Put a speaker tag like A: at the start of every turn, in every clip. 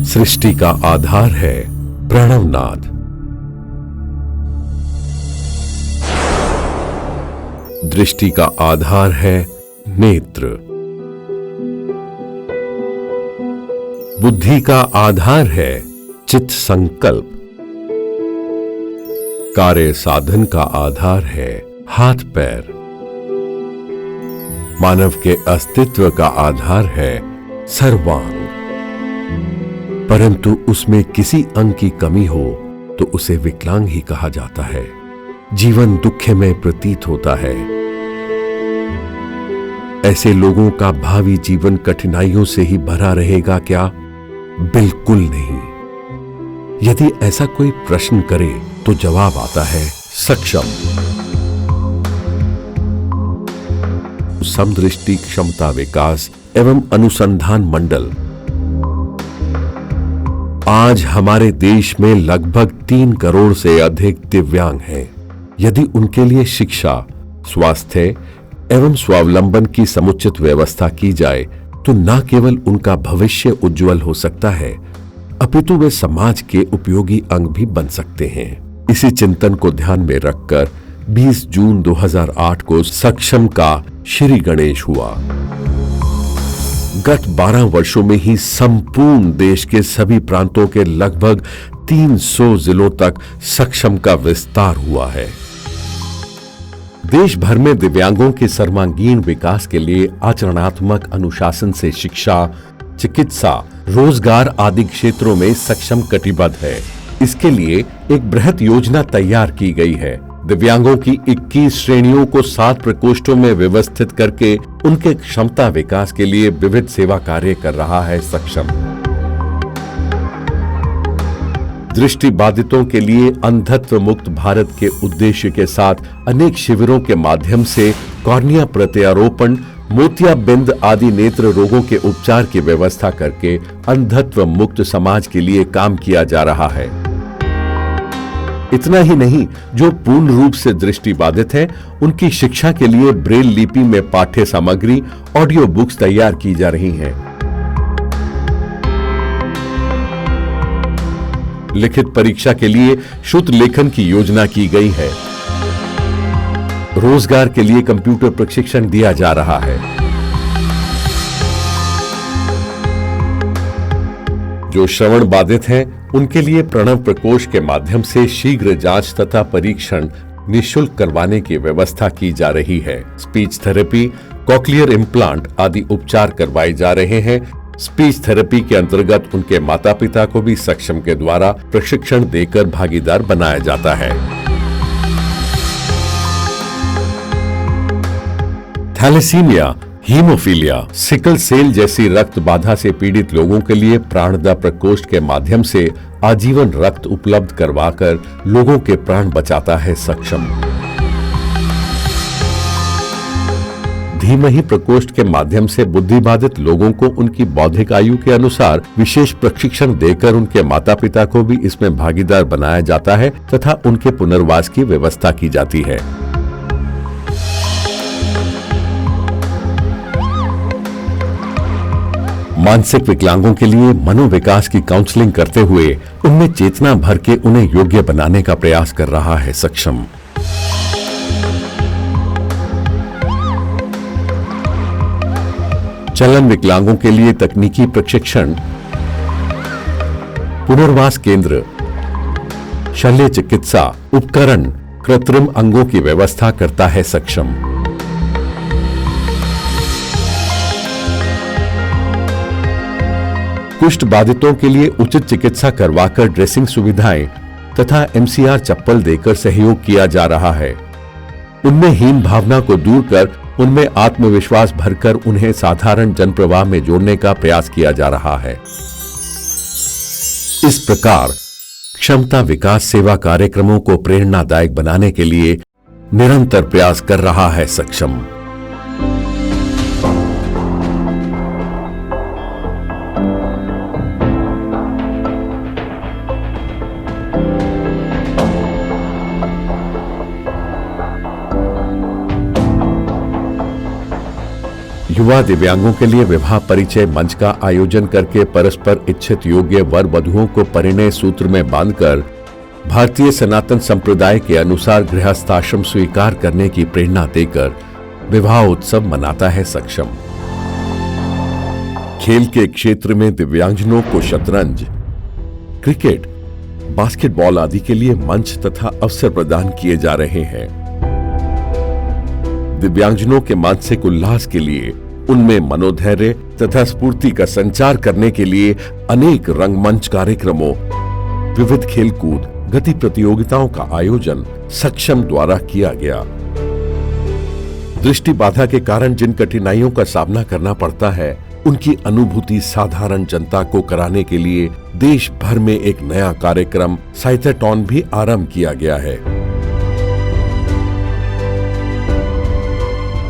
A: सृष्टि का आधार है प्रणवनाद। दृष्टि का आधार है नेत्र। बुद्धि का आधार है चित्त संकल्प। कार्य साधन का आधार है हाथ पैर। मानव के अस्तित्व का आधार है सर्वांग। परंतु उसमें किसी अंग की कमी हो तो उसे विकलांग ही कहा जाता है। जीवन दुखमय प्रतीत होता है। ऐसे लोगों का भावी जीवन कठिनाइयों से ही भरा रहेगा क्या? बिल्कुल नहीं। यदि ऐसा कोई प्रश्न करे तो जवाब आता है सक्षम। समदृष्टि क्षमता विकास एवं अनुसंधान मंडल आज हमारे देश में लगभग 3 करोड़ से अधिक दिव्यांग हैं। यदि उनके लिए शिक्षा, स्वास्थ्य एवं स्वावलंबन की समुचित व्यवस्था की जाए तो न केवल उनका भविष्य उज्जवल हो सकता है, अपितु वे समाज के उपयोगी अंग भी बन सकते हैं। इसी चिंतन को ध्यान में रखकर 20 जून 2008 को सक्षम का श्री गणेश हुआ। गत 12 वर्षों में ही संपूर्ण देश के सभी प्रांतों के लगभग 300 जिलों तक सक्षम का विस्तार हुआ है। देश भर में दिव्यांगों के सर्वांगीण विकास के लिए आचरणात्मक अनुशासन से शिक्षा, चिकित्सा, रोजगार आदि क्षेत्रों में सक्षम कटिबद्ध है। इसके लिए एक बृहत योजना तैयार की गई है। दिव्यांगों की 21 श्रेणियों को 7 प्रकोष्ठों में व्यवस्थित करके उनके क्षमता विकास के लिए विविध सेवा कार्य कर रहा है सक्षम। दृष्टि बाधितों के लिए अंधत्व मुक्त भारत के उद्देश्य के साथ अनेक शिविरों के माध्यम से कॉर्निया प्रत्यारोपण, मोतियाबिंद आदि नेत्र रोगों के उपचार की व्यवस्था करके अंधत्व मुक्त समाज के लिए काम किया जा रहा है। इतना ही नहीं, जो पूर्ण रूप से दृष्टि बाधित है उनकी शिक्षा के लिए ब्रेल लिपि में पाठ्य सामग्री, ऑडियो बुक्स तैयार की जा रही हैं। लिखित परीक्षा के लिए शुद्ध लेखन की योजना की गई है। रोजगार के लिए कंप्यूटर प्रशिक्षण दिया जा रहा है। जो श्रवण बाधित हैं, उनके लिए प्रणव प्रकोष्ठ के माध्यम से शीघ्र जांच तथा परीक्षण निःशुल्क करवाने की व्यवस्था की जा रही है। स्पीच थेरेपी, कॉक्लियर इम्प्लांट आदि उपचार करवाए जा रहे हैं। स्पीच थेरेपी के अंतर्गत उनके माता पिता को भी सक्षम के द्वारा प्रशिक्षण देकर भागीदार बनाया जाता है। थैलेसीमिया, हीमोफीलिया, सिकल सेल जैसी रक्त बाधा से पीड़ित लोगों के लिए प्राणदा प्रकोष्ठ के माध्यम से आजीवन रक्त उपलब्ध करवाकर लोगों के प्राण बचाता है सक्षम। धीमही प्रकोष्ठ के माध्यम से बुद्धिबाधित लोगों को उनकी बौद्धिक आयु के अनुसार विशेष प्रशिक्षण देकर उनके माता पिता को भी इसमें भागीदार बनाया जाता है तथा उनके पुनर्वास की व्यवस्था की जाती है। मानसिक विकलांगों के लिए मनोविकास की काउंसलिंग करते हुए उनमें चेतना भर के उन्हें योग्य बनाने का प्रयास कर रहा है सक्षम। चलन विकलांगों के लिए तकनीकी प्रशिक्षण, पुनर्वास केंद्र, शल्य चिकित्सा उपकरण, कृत्रिम अंगों की व्यवस्था करता है सक्षम। कुष्ठ बाधितों के लिए उचित चिकित्सा करवाकर ड्रेसिंग सुविधाएं तथा एमसीआर चप्पल देकर सहयोग किया जा रहा है। उनमें हीन भावना को दूर कर उनमें आत्मविश्वास भरकर उन्हें साधारण जनप्रवाह में जोड़ने का प्रयास किया जा रहा है। इस प्रकार क्षमता विकास सेवा कार्यक्रमों को प्रेरणादायक बनाने के लिए निरंतर प्रयास कर रहा है सक्षम। युवा दिव्यांगों के लिए विवाह परिचय मंच का आयोजन करके परस्पर इच्छित योग्य वर वधुओं को परिणय सूत्र में बांधकर भारतीय सनातन संप्रदाय के अनुसार गृहस्थाश्रम स्वीकार करने की प्रेरणा देकर विवाह उत्सव मनाता है सक्षम। खेल के क्षेत्र में दिव्यांगजनों को शतरंज, क्रिकेट, बास्केटबॉल आदि के लिए मंच तथा अवसर प्रदान किए जा रहे हैं। दिव्यांगजनों के मानसिक उल्लास के लिए उनमें मनोधैर्य तथा स्फूर्ति का संचार करने के लिए अनेक रंगमंच कार्यक्रमों, विविध खेलकूद, गति प्रतियोगिताओं का आयोजन सक्षम द्वारा किया गया। दृष्टि बाधा के कारण जिन कठिनाइयों का सामना करना पड़ता है, उनकी अनुभूति साधारण जनता को कराने के लिए देश भर में एक नया कार्यक्रम साइथाथॉन भी आरंभ किया गया है।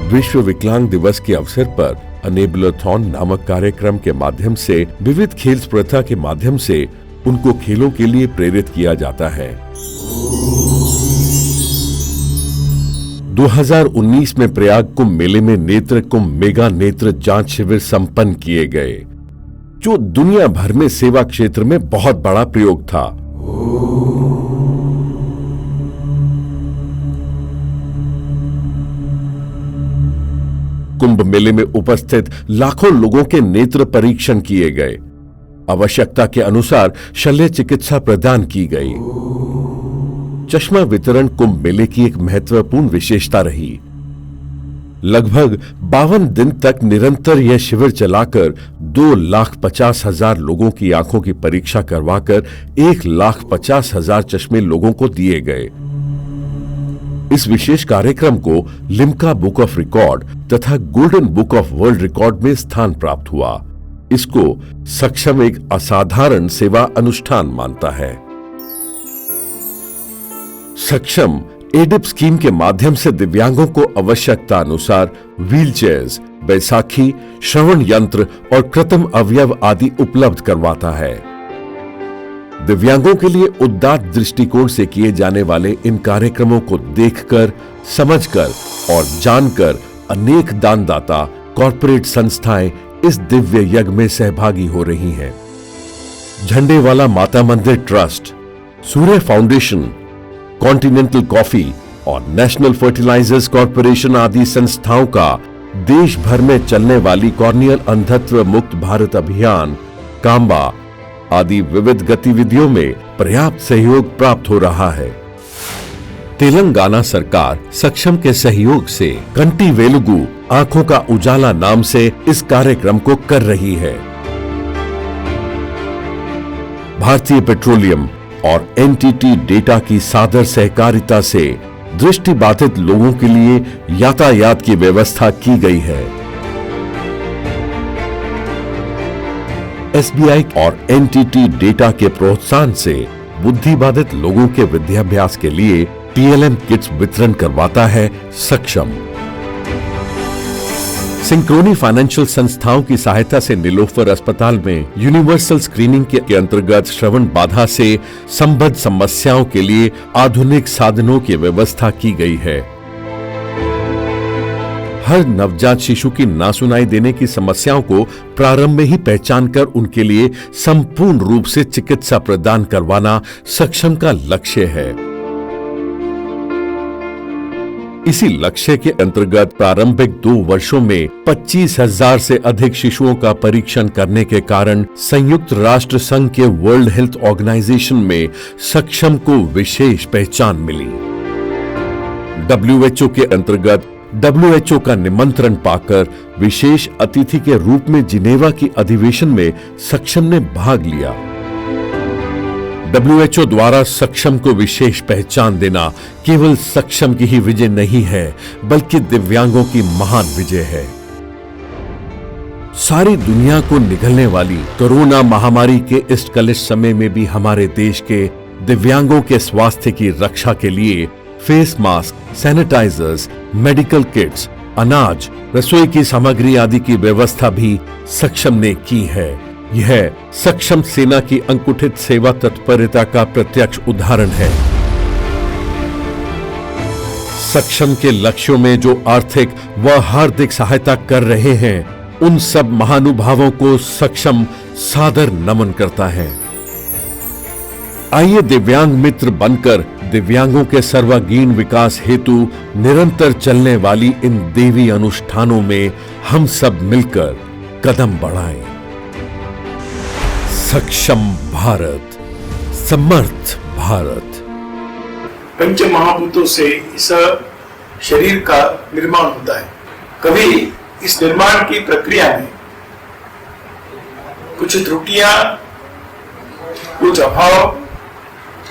A: विश्व विकलांग दिवस के अवसर पर अनेबलथॉन नामक कार्यक्रम के माध्यम से विविध खेल स्पर्धा के माध्यम से उनको खेलों के लिए प्रेरित किया जाता है। 2019 में प्रयाग कुंभ मेले में नेत्र कुंभ मेगा नेत्र जांच शिविर संपन्न किए गए, जो दुनिया भर में सेवा क्षेत्र में बहुत बड़ा प्रयोग था। कुंभ मेले में उपस्थित लाखों लोगों के नेत्र परीक्षण किए गए। आवश्यकता के अनुसार शल्य चिकित्सा प्रदान की गई। चश्मा वितरण कुंभ मेले की एक महत्वपूर्ण विशेषता रही। लगभग 52 दिन तक निरंतर यह शिविर चलाकर 2,50,000 लोगों की आंखों की परीक्षा करवाकर 1,50,000 चश्मे लोगों को दिए गए। इस विशेष कार्यक्रम को लिम्का बुक ऑफ रिकॉर्ड तथा golden book of world record में स्थान प्राप्त हुआ। इसको सक्षम एक असाधारण सेवा अनुष्ठान मानता है। सक्षम एडिप स्कीम के माध्यम से दिव्यांगों को आवश्यकता अनुसार व्हीलचेयर्स, बैसाखी, श्रवण यंत्र और कृत्रिम अवयव आदि उपलब्ध करवाता है। दिव्यांगों के लिए उदात्त दृष्टिकोण से किए जाने वाले इन कार्यक्रमों को देखकर, समझकर और जानकर अनेक दानदाता, कॉर्पोरेट संस्थाएं इस दिव्य यज्ञ में सहभागी हो रही हैं। झंडेवाला माता मंदिर ट्रस्ट, सूर्य फाउंडेशन, कॉन्टिनेंटल कॉफी और नेशनल फर्टिलाइजर्स कॉर्पोरेशन आदि संस्थाओं का देश भर में चलने वाली कॉर्नियल अंधत्व मुक्त भारत अभियान, काम्बा आदि विविध गतिविधियों में पर्याप्त सहयोग प्राप्त हो रहा है। तेलंगाना सरकार सक्षम के सहयोग से कंटी वेलुगु आंखों का उजाला नाम से इस कार्यक्रम को कर रही है। भारतीय पेट्रोलियम और एनटीटी डेटा की सादर सहकारिता से दृष्टिबाधित लोगों के लिए यातायात की व्यवस्था की गई है। एसबीआई और एनटीटी डेटा के प्रोत्साहन से बुद्धिबाधित लोगों के विद्याभ्यास के लिए टीएलएम किट्स वितरण करवाता है सक्षम। सिंक्रोनी फाइनेंशियल संस्थाओं की सहायता से नीलोफर अस्पताल में यूनिवर्सल स्क्रीनिंग के अंतर्गत श्रवण बाधा से संबद्ध समस्याओं के लिए आधुनिक साधनों की व्यवस्था की गई है। हर नवजात शिशु की नासुनाई देने की समस्याओं को प्रारंभ में ही पहचान कर उनके लिए संपूर्ण रूप से चिकित्सा प्रदान करवाना सक्षम का लक्ष्य है। इसी लक्ष्य के अंतर्गत प्रारंभिक 2 वर्षों में 25,000 से अधिक शिशुओं का परीक्षण करने के कारण संयुक्त राष्ट्र संघ के वर्ल्ड हेल्थ ऑर्गेनाइजेशन में सक्षम को विशेष पहचान मिली। WHO के अंतर्गत WHO का निमंत्रण पाकर विशेष अतिथि के रूप में जिनेवा की अधिवेशन में सक्षम ने भाग लिया। WHO द्वारा सक्षम को विशेष पहचान देना केवल सक्षम की ही विजय नहीं है, बल्कि दिव्यांगों की महान विजय है। सारी दुनिया को निगलने वाली कोरोना महामारी के इस कलिश समय में भी हमारे देश के दिव्यांगों के स्वास्थ्य की रक्षा के लिए face mask, sanitizers, medical kits, अनाज, रसोई की सामग्री आदि की व्यवस्था भी सक्षम ने की है। यह सक्षम सेना की अंकुठित सेवा तत्परता का प्रत्यक्ष उदाहरण है। सक्षम के लक्ष्यों में जो आर्थिक व हार्दिक सहायता कर रहे हैं, उन सब महानुभावों को सक्षम सादर नमन करता है। आइए दिव्यांग मित्र बनकर दिव्यांगों के सर्वांगीण विकास हेतु निरंतर चलने वाली इन देवी अनुष्ठानों में हम सब मिलकर कदम बढ़ाएं। सक्षम भारत, समर्थ भारत।
B: पंच महाभूतों से इस शरीर का निर्माण होता है। कभी इस निर्माण की प्रक्रिया में कुछ त्रुटियां, कुछ अभाव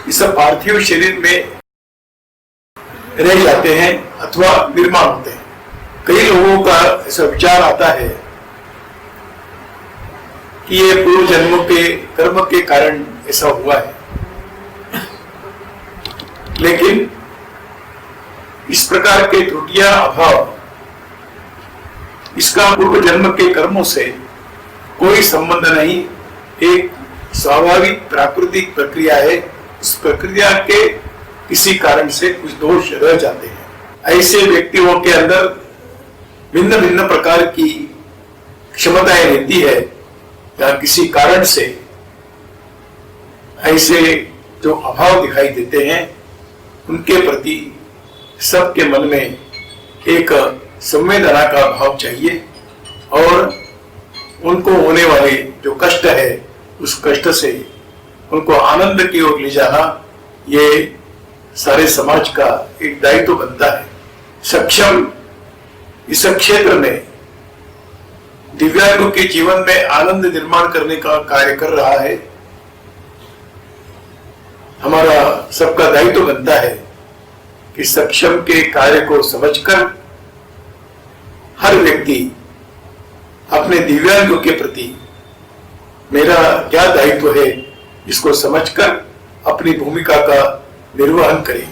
B: इस पार्थिव शरीर में रह जाते हैं अथवा निर्माण होते हैं। कई लोगों का ऐसा विचार आता है कि ये पूर्व जन्मों के कर्म के कारण ऐसा हुआ है, लेकिन इस प्रकार के त्रुटियां, अभाव, इसका पूर्व जन्म के कर्मों से कोई संबंध नहीं। एक स्वाभाविक प्राकृतिक प्रक्रिया है। इस प्रक्रिया के किसी कारण से कुछ दोष रह जाते हैं। ऐसे व्यक्तियों के अंदर भिन्न भिन्न प्रकार की क्षमताएं रहती है, या किसी कारण से ऐसे जो अभाव दिखाई देते हैं, उनके प्रति सबके मन में एक संवेदना का भाव चाहिए और उनको होने वाले जो कष्ट है, उस कष्ट से उनको आनंद की ओर ले जाना, ये सारे समाज का एक दायित्व बनता है। सक्षम इस क्षेत्र में दिव्यांगों के जीवन में आनंद निर्माण करने का कार्य कर रहा है। हमारा सबका दायित्व बनता है कि सक्षम के कार्य को समझकर हर व्यक्ति अपने दिव्यांगों के प्रति मेरा क्या दायित्व है, इसको समझकर अपनी भूमिका का निर्वहन करें।